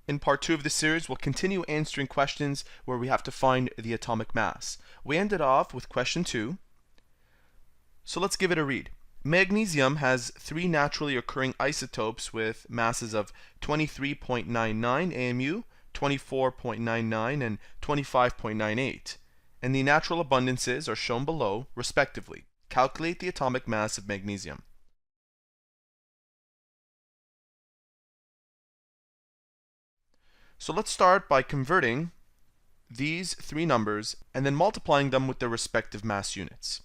In part 2 of this series, we'll continue answering questions where we have to find the atomic mass. We ended off with question 2, so let's give it a read. Magnesium has 3 naturally occurring isotopes with masses of 23.99 AMU, 24.99, and 25.98, and the natural abundances are shown below, respectively. Calculate the atomic mass of magnesium. So let's start by converting these 3 numbers and then multiplying them with their respective mass units.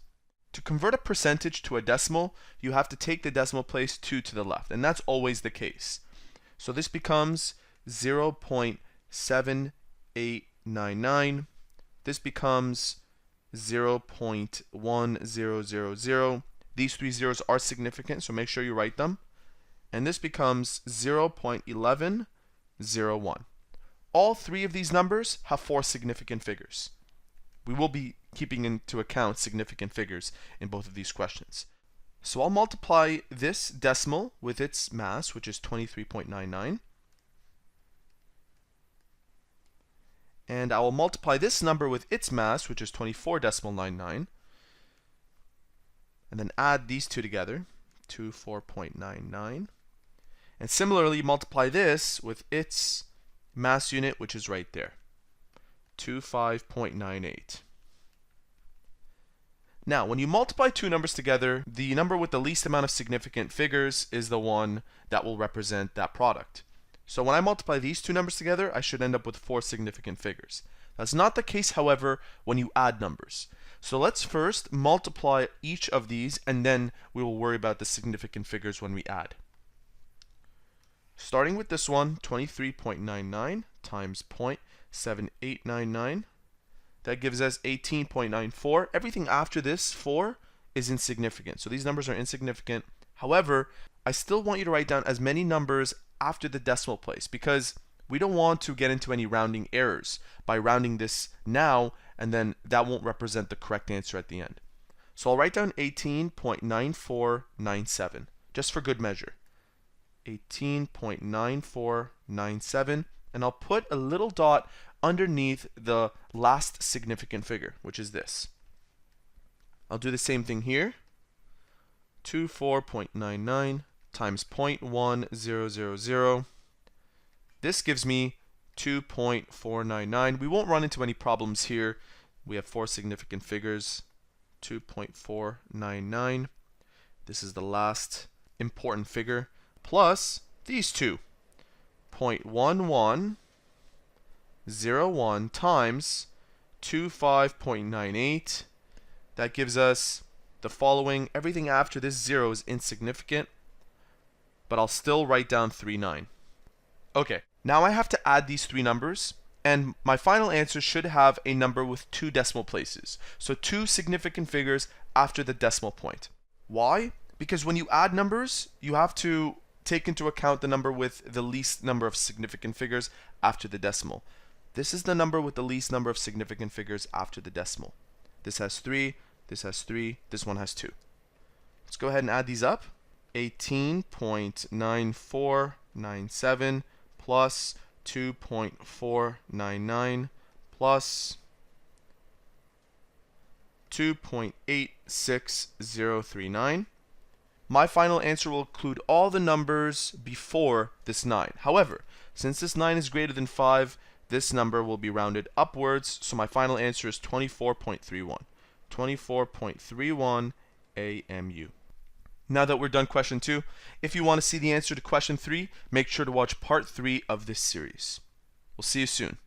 To convert a percentage to a decimal, you have to take the decimal place 2 to the left, and that's always the case. So this becomes 0.7899. This becomes 0.1000. These 3 zeros are significant, so make sure you write them. And this becomes 0.1101. All 3 of these numbers have 4 significant figures. We will be keeping into account significant figures in both of these questions. So I'll multiply this decimal with its mass, which is 23.99. And I will multiply this number with its mass, which is 24.99. And then add these two together, 24.99. And similarly, multiply this with its mass unit, which is right there, 25.98. Now, when you multiply 2 numbers together, the number with the least amount of significant figures is the one that will represent that product. So when I multiply these 2 numbers together, I should end up with 4 significant figures. That's not the case, however, when you add numbers. So let's first multiply each of these, and then we will worry about the significant figures when we add. Starting with this one, 23.99 times 0.7899. That gives us 18.94. Everything after this 4 is insignificant. So these numbers are insignificant. However, I still want you to write down as many numbers after the decimal place, because we don't want to get into any rounding errors by rounding this now, and then that won't represent the correct answer at the end. So I'll write down 18.9497, just for good measure. 18.9497, and I'll put a little dot underneath the last significant figure, which is this. I'll do the same thing here. 24.99 times 0.1000. This gives me 2.499. We won't run into any problems here. We have 4 significant figures. 2.499. This is the last important figure, plus these 2. 0.1101 times 25.98. That gives us the following. Everything after this 0 is insignificant, but I'll still write down 39. Okay, now I have to add these 3 numbers, and my final answer should have a number with 2 decimal places. So 2 significant figures after the decimal point. Why? Because when you add numbers, you have to take into account the number with the least number of significant figures after the decimal. This is the number with the least number of significant figures after the decimal. This has 3, this has 3, this one has 2. Let's go ahead and add these up. 18.9497 plus 2.499 plus 2.86039. My final answer will include all the numbers before this 9. However, since this 9 is greater than 5, this number will be rounded upwards, so my final answer is 24.31. 24.31 AMU. Now that we're done question 2, if you want to see the answer to question 3, make sure to watch part 3 of this series. We'll see you soon.